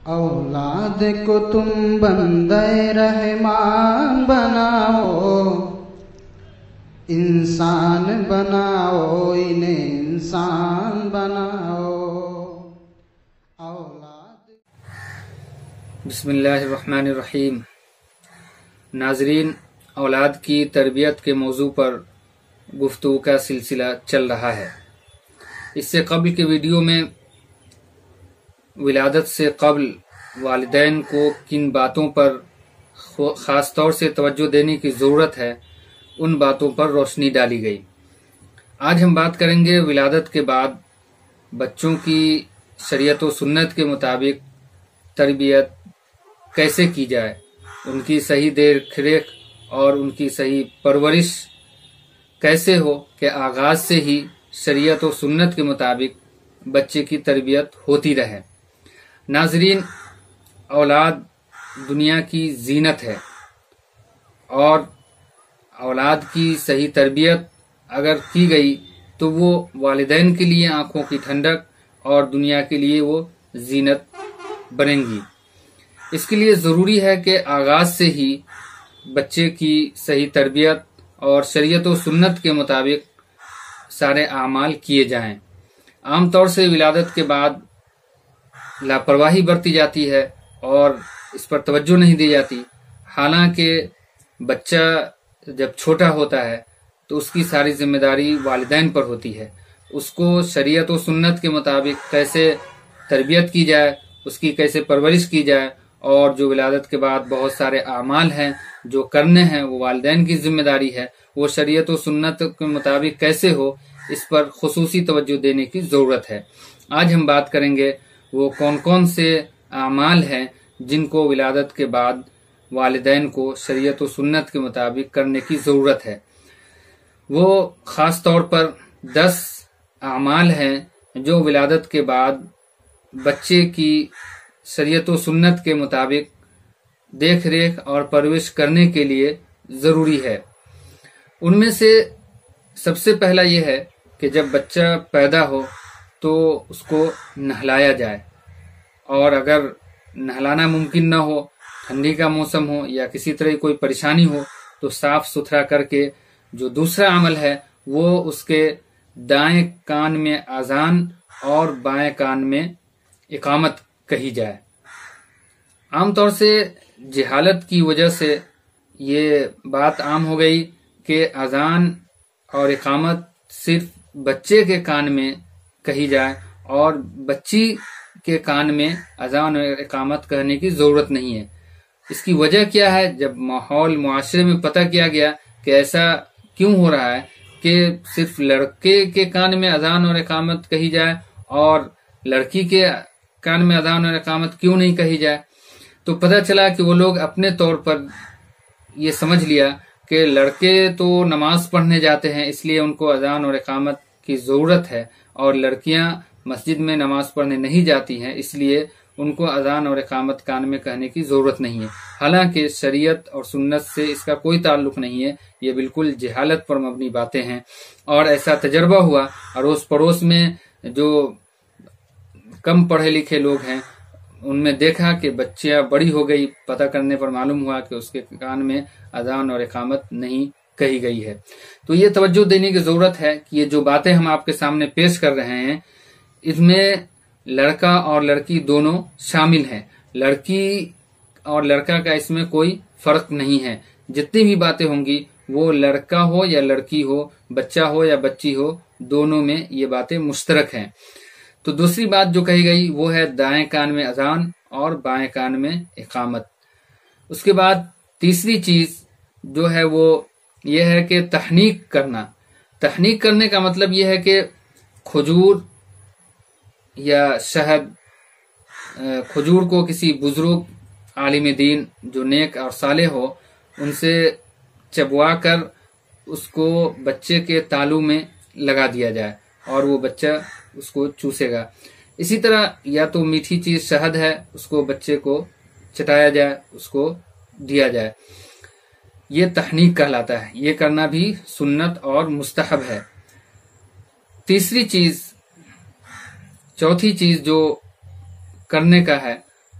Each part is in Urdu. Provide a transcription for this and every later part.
اولاد کو تم بندے رحمان بناؤ، انسان بناؤ، انہیں انسان بناؤ۔ اولاد بسم اللہ الرحمن الرحیم۔ ناظرین، اولاد کی تربیت کے موضوع پر گفتگو کا سلسلہ چل رہا ہے۔ اس سے قبل کے ویڈیو میں ولادت سے قبل والدین کو کن باتوں پر خاص طور سے توجہ دینے کی ضرورت ہے، ان باتوں پر روشنی ڈالی گئی۔ آج ہم بات کریں گے ولادت کے بعد بچوں کی شریعت و سنت کے مطابق تربیت کیسے کی جائے، ان کی صحیح دیکھ ریکھ اور ان کی صحیح پرورش کیسے ہو کہ آغاز سے ہی شریعت و سنت کے مطابق بچے کی تربیت ہوتی رہے۔ ناظرین، اولاد دنیا کی زینت ہے، اور اولاد کی صحیح تربیت اگر کی گئی تو وہ والدین کے لیے آنکھوں کی ٹھنڈک اور دنیا کے لیے وہ زینت بنیں گی۔ اس کے لیے ضروری ہے کہ آغاز سے ہی بچے کی صحیح تربیت اور شریعت و سنت کے مطابق سارے اعمال کیے جائیں۔ عام طور سے ولادت کے بعد لاپرواہی برتی جاتی ہے اور اس پر توجہ نہیں دی جاتی، حالانکہ بچہ جب چھوٹا ہوتا ہے تو اس کی ساری ذمہ داری والدین پر ہوتی ہے۔ اس کو شریعت و سنت کے مطابق کیسے تربیت کی جائے، اس کی کیسے پرورش کی جائے، اور جو ولادت کے بعد بہت سارے اعمال ہیں جو کرنے ہیں وہ والدین کی ذمہ داری ہے، وہ شریعت و سنت کے مطابق کیسے ہو، اس پر خصوصی توجہ دینے کی ضرورت ہے۔ آج ہم بات کریں گے وہ کون کون سے اعمال ہیں جن کو ولادت کے بعد والدین کو شریعت و سنت کے مطابق کرنے کی ضرورت ہے۔ وہ خاص طور پر 10 اعمال ہیں جو ولادت کے بعد بچے کی شریعت و سنت کے مطابق دیکھ ریکھ اور پرورش کرنے کے لیے ضروری ہے۔ ان میں سے سب سے پہلا یہ ہے کہ جب بچہ پیدا ہو تو اس کو نہلایا جائے، اور اگر نہلانا ممکن نہ ہو، ٹھنڈی کا موسم ہو یا کسی طرح کوئی پریشانی ہو، تو صاف ستھرا کر کے جو دوسرا عمل ہے وہ اس کے دائیں کان میں اذان اور بائیں کان میں اقامت کہی جائے۔ عام طور سے جہالت کی وجہ سے یہ بات عام ہو گئی کہ اذان اور اقامت صرف بچے کے کان میں کہی جائے اور بچی کے کان میں اذان اور اقامت کہنے کی ضرورت نہیں ہے۔ اس کی وجہ کیا ہے؟ جب ماحول معاشرے میں پتہ کیا گیا کہ ایسا کیوں ہو رہا ہے کہ صرف لڑکے کے کان میں اذان اور اقامت کہی جائے اور لڑکی کے کان میں اذان اور اقامت کیوں نہیں کہی جائے، تو پتہ چلا کہ وہ لوگ اپنے طور پر یہ سمجھ لیا کہ لڑکے تو نماز پڑھنے جاتے ہیں اس لیے ان کو اذان اور اقامت کی ضرورت ہے، اور لڑکیاں مسجد میں نماز پڑھنے نہیں جاتی ہیں اس لیے ان کو اذان اور اقامت کان میں کہنے کی ضرورت نہیں ہے۔ حالانکہ شریعت اور سنت سے اس کا کوئی تعلق نہیں ہے، یہ بالکل جہالت پر مبنی باتیں ہیں۔ اور ایسا تجربہ ہوا، اڑوس پڑوس میں جو کم پڑھے لکھے لوگ ہیں ان میں دیکھا کہ بچیاں بڑی ہو گئی، پتہ کرنے پر معلوم ہوا کہ اس کے کان میں اذان اور اقامت نہیں کہی گئی ہے۔ تو یہ توجہ دینے کی ضرورت ہے کہ یہ جو باتیں ہم آپ کے سامنے پیش کر رہے ہیں اس میں لڑکا اور لڑکی دونوں شامل ہیں، لڑکی اور لڑکا کا اس میں کوئی فرق نہیں ہے۔ جتنی بھی باتیں ہوں گی وہ لڑکا ہو یا لڑکی ہو، بچہ ہو یا بچی ہو، دونوں میں یہ باتیں مشترک ہیں۔ تو دوسری بات جو کہی گئی وہ ہے دائیں کان میں اذان اور بائیں کان میں اقامت۔ اس کے بعد تیسری چیز جو ہے وہ یہ ہے کہ تحنیک کرنا۔ تحنیک کرنے کا مطلب یہ ہے کہ کھجور یا شہد، کھجور کو کسی بزرگ عالم دین جو نیک اور صالح ہو ان سے چبوا کر اس کو بچے کے تالو میں لگا دیا جائے اور وہ بچہ اس کو چوسے گا۔ اسی طرح یا تو میٹھی چیز شہد ہے، اس کو بچے کو چٹایا جائے، اس کو دیا جائے، یہ تحنیک کہلاتا ہے۔ یہ کرنا بھی سنت اور مستحب ہے۔ چوتھی چیز جو کرنے کا ہے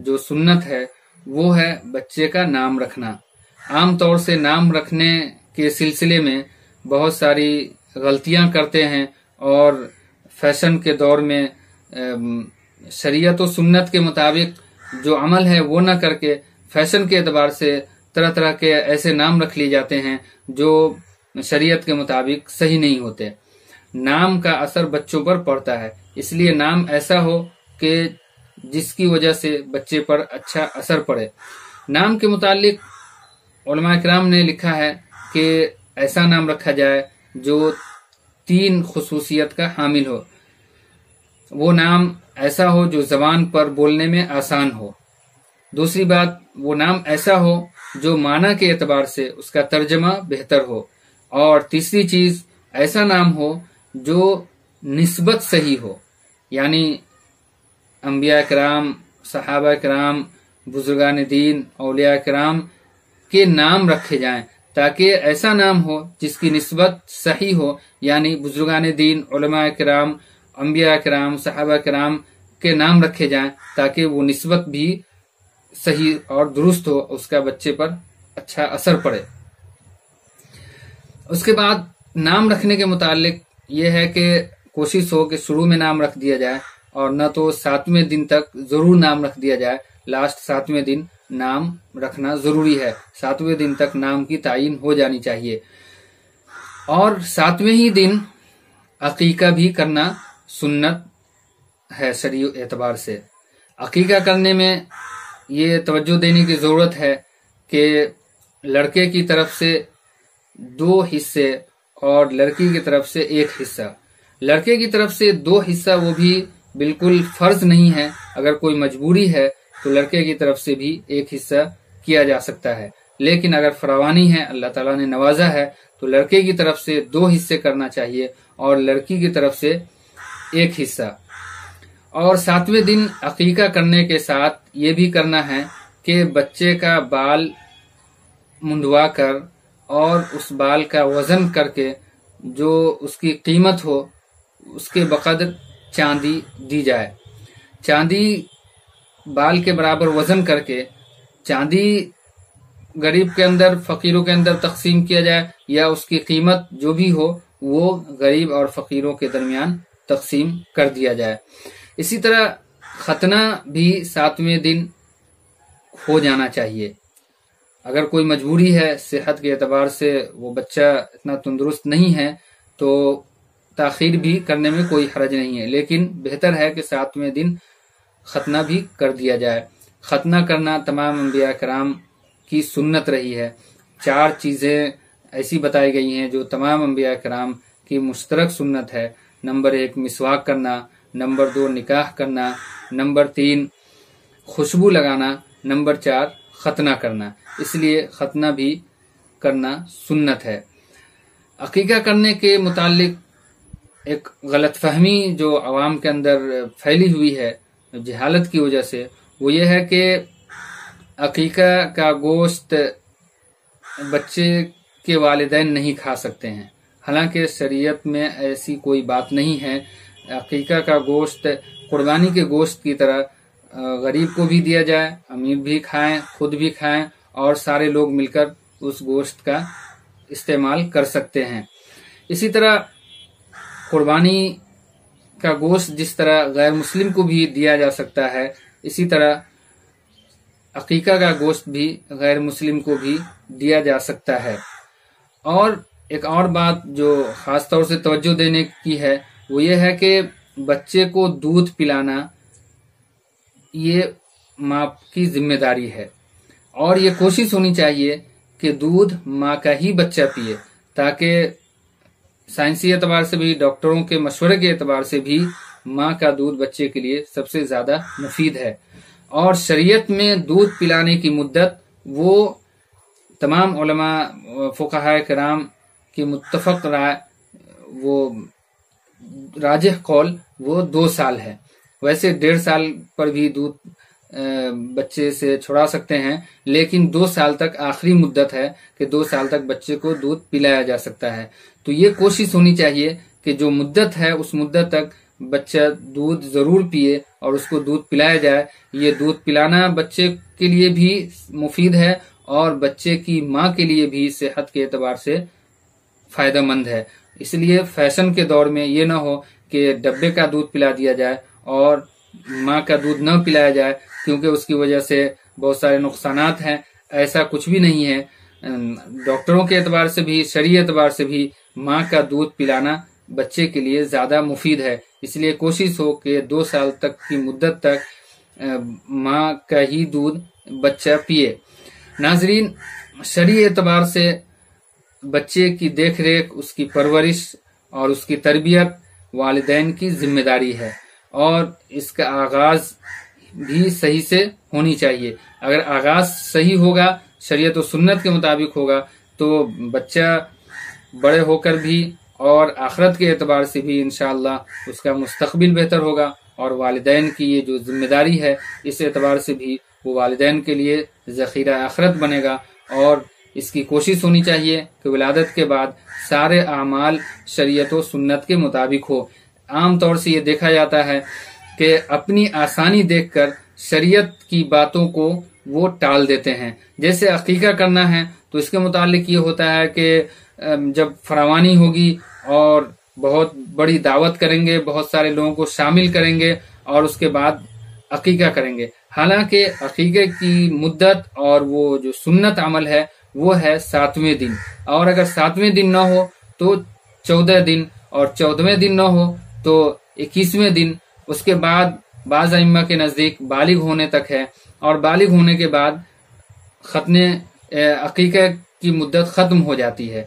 جو سنت ہے وہ ہے بچے کا نام رکھنا۔ عام طور سے نام رکھنے کے سلسلے میں بہت ساری غلطیاں کرتے ہیں اور فیشن کے دور میں شریعت و سنت کے مطابق جو عمل ہے وہ نہ کر کے فیشن کے اعتبار سے طرح طرح کے ایسے نام رکھ لیے جاتے ہیں جو شریعت کے مطابق صحیح نہیں ہوتے۔ نام کا اثر بچوں پر پڑتا ہے، اس لیے نام ایسا ہو کہ جس کی وجہ سے بچے پر اچھا اثر پڑے۔ نام کے متعلق علماء کرام نے لکھا ہے کہ ایسا نام رکھا جائے جو 3 خصوصیت کا حامل ہو۔ وہ نام ایسا ہو جو زبان پر بولنے میں آسان ہو۔ دوسری بات، وہ نام ایسا ہو جو معنی کے اعتبار سے اس کا ترجمہ بہتر ہو۔ اور تیسری چیز، ایسا نام ہو جو نسبت صحیح ہو، یعنی انبیاء کرام، صحابہ کرام، بزرگان دین، اولیاء کرام کے نام رکھے جائیں، تاکہ ایسا نام ہو جس کی نسبت صحیح ہو، یعنی بزرگان دین، علماء کرام، انبیاء کرام، صحابہ کرام کے نام رکھے جائیں تاکہ وہ نسبت بھی صحیح اور درست ہو، اس کا بچے پر اچھا اثر پڑے۔ اس کے بعد نام رکھنے کے متعلق یہ ہے کہ کوشش ہو کہ شروع میں نام رکھ دیا جائے، اور نہ تو 7ویں دن تک ضرور نام رکھ دیا جائے، لاسٹ 7ویں دن نام رکھنا ضروری ہے۔ 7ویں دن تک نام کی تعین ہو جانی چاہیے، اور 7ویں ہی دن عقیقہ بھی کرنا سنت ہے شرعی اعتبار سے۔ عقیقہ کرنے میں یہ توجہ دینے کی ضرورت ہے کہ لڑکے کی طرف سے 2 حصے اور لڑکی کی طرف سے 1 حصہ۔ لڑکے کی طرف سے 2 حصہ وہ بھی بالکل فرض نہیں ہے، اگر کوئی مجبوری ہے تو لڑکے کی طرف سے بھی 1 حصہ کیا جا سکتا ہے، لیکن اگر فراوانی ہے، اللہ تعالیٰ نے نوازا ہے، تو لڑکے کی طرف سے 2 حصے کرنا چاہیے اور لڑکی کی طرف سے 1 حصہ۔ اور 7ویں دن عقیقہ کرنے کے ساتھ یہ بھی کرنا ہے کہ بچے کا بال منڈوا کر اور اس بال کا وزن کر کے جو اس کی قیمت ہو اس کے بقدر چاندی دی جائے۔ چاندی بال کے برابر وزن کر کے چاندی غریب کے اندر، فقیروں کے اندر تقسیم کیا جائے، یا اس کی قیمت جو بھی ہو وہ غریب اور فقیروں کے درمیان تقسیم کر دیا جائے۔ اسی طرح ختنہ بھی 7ویں دن ہو جانا چاہیے۔ اگر کوئی مجبوری ہے، صحت کے اعتبار سے وہ بچہ اتنا تندرست نہیں ہے، تو تاخیر بھی کرنے میں کوئی حرج نہیں ہے، لیکن بہتر ہے کہ 7ویں دن ختنہ بھی کر دیا جائے۔ ختنہ کرنا تمام انبیاء کرام کی سنت رہی ہے۔ 4 چیزیں ایسی بتائی گئی ہیں جو تمام انبیاء کرام کی مشترک سنت ہے۔ نمبر 1 مسواک کرنا، نمبر 2 نکاح کرنا، نمبر 3 خوشبو لگانا، نمبر 4 ختنہ کرنا۔ اس لیے ختنہ بھی کرنا سنت ہے۔ عقیقہ کرنے کے متعلق ایک غلط فہمی جو عوام کے اندر پھیلی ہوئی ہے جہالت کی وجہ سے، وہ یہ ہے کہ عقیقہ کا گوشت بچے کے والدین نہیں کھا سکتے ہیں، حالانکہ شریعت میں ایسی کوئی بات نہیں ہے۔ عقیقہ کا گوشت قربانی کے گوشت کی طرح غریب کو بھی دیا جائے، امیر بھی کھائیں، خود بھی کھائیں، اور سارے لوگ مل کر اس گوشت کا استعمال کر سکتے ہیں۔ اسی طرح قربانی کا گوشت جس طرح غیر مسلم کو بھی دیا جا سکتا ہے، اسی طرح عقیقہ کا گوشت بھی غیر مسلم کو بھی دیا جا سکتا ہے۔ اور ایک اور بات جو خاص طور سے توجہ دینے کی ہے وہ یہ ہے کہ بچے کو دودھ پلانا یہ ماں کی ذمہ داری ہے، اور یہ کوشش ہونی چاہیے کہ دودھ ماں کا ہی بچہ پیے، تاکہ سائنسی اعتبار سے بھی، ڈاکٹروں کے مشورے کے اعتبار سے بھی ماں کا دودھ بچے کے لیے سب سے زیادہ مفید ہے۔ اور شریعت میں دودھ پلانے کی مدت وہ تمام علماء فقہاء کرام کی متفق رائے، وہ راجح قول وہ 2 سال ہے۔ ویسے 1.5 سال پر بھی دودھ بچے سے چھڑا سکتے ہیں، لیکن 2 سال تک آخری مدت ہے کہ 2 سال تک بچے کو دودھ پلایا جا سکتا ہے۔ تو یہ کوشش ہونی چاہیے کہ جو مدت ہے اس مدت تک بچہ دودھ ضرور پیے اور اس کو دودھ پلایا جائے. یہ دودھ پلانا بچے کے لیے بھی مفید ہے اور بچے کی ماں کے لیے بھی صحت کے اعتبار سے فائدہ مند ہے. اس لیے فیشن کے دور میں یہ نہ ہو کہ ڈبے کا دودھ پلا دیا جائے اور ماں کا دودھ نہ پلایا جائے، کیونکہ اس کی وجہ سے بہت سارے نقصانات ہیں. ایسا کچھ بھی نہیں ہے. ڈاکٹروں کے اعتبار سے بھی، شرعی اعتبار سے بھی ماں کا دودھ پلانا بچے کے لیے زیادہ مفید ہے. اس لیے کوشش ہو کہ 2 سال تک کی مدت تک ماں کا ہی دودھ بچہ پیے. ناظرین، شرعی اعتبار سے بچے کی دیکھ ریکھ، اس کی پرورش اور اس کی تربیت والدین کی ذمہ داری ہے، اور اس کا آغاز بھی صحیح سے ہونی چاہیے. اگر آغاز صحیح ہوگا، شریعت و سنت کے مطابق ہوگا، تو بچہ بڑے ہو کر بھی اور آخرت کے اعتبار سے بھی انشاءاللہ اس کا مستقبل بہتر ہوگا، اور والدین کی یہ جو ذمہ داری ہے اس اعتبار سے بھی وہ والدین کے لیے ذخیرہ آخرت بنے گا. اور اس کی کوشش ہونی چاہیے کہ ولادت کے بعد سارے اعمال شریعت و سنت کے مطابق ہو. عام طور سے یہ دیکھا جاتا ہے کہ اپنی آسانی دیکھ کر شریعت کی باتوں کو وہ ٹال دیتے ہیں. جیسے عقیقہ کرنا ہے تو اس کے متعلق یہ ہوتا ہے کہ جب فراوانی ہوگی اور بہت بڑی دعوت کریں گے، بہت سارے لوگوں کو شامل کریں گے اور اس کے بعد عقیقہ کریں گے. حالانکہ عقیقے کی مدت اور وہ جو سنت عمل ہے وہ ہے 7ویں دن، اور اگر 7ویں دن نہ ہو تو 14 دن، اور 14ویں دن نہ ہو تو 21ویں دن. اس کے بعد بعض ائمہ کے نزدیک بالغ ہونے تک ہے، اور بالغ ہونے کے بعد ختم عقیقہ کی مدت ختم ہو جاتی ہے.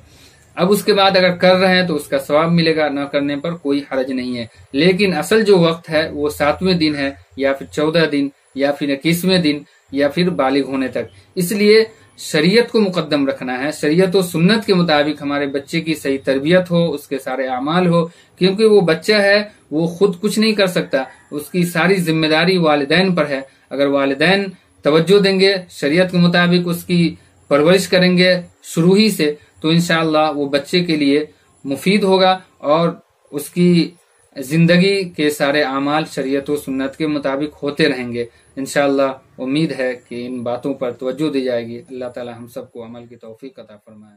اب اس کے بعد اگر کر رہے ہیں تو اس کا ثواب ملے گا، نہ کرنے پر کوئی حرج نہیں ہے. لیکن اصل جو وقت ہے وہ 7ویں دن ہے، یا پھر 14 دن، یا پھر 21ویں دن، یا پھر بالغ ہونے تک. اس لیے شریعت کو مقدم رکھنا ہے. شریعت و سنت کے مطابق ہمارے بچے کی صحیح تربیت ہو، اس کے سارے اعمال ہو، کیونکہ وہ بچہ ہے، وہ خود کچھ نہیں کر سکتا. اس کی ساری ذمہ داری والدین پر ہے. اگر والدین توجہ دیں گے، شریعت کے مطابق اس کی پرورش کریں گے شروع ہی سے، تو انشاءاللہ وہ بچے کے لیے مفید ہوگا اور اس کی زندگی کے سارے اعمال شریعت و سنت کے مطابق ہوتے رہیں گے. انشاءاللہ امید ہے کہ ان باتوں پر توجہ دی جائے گی. اللہ تعالی ہم سب کو عمل کی توفیق عطا فرمائے.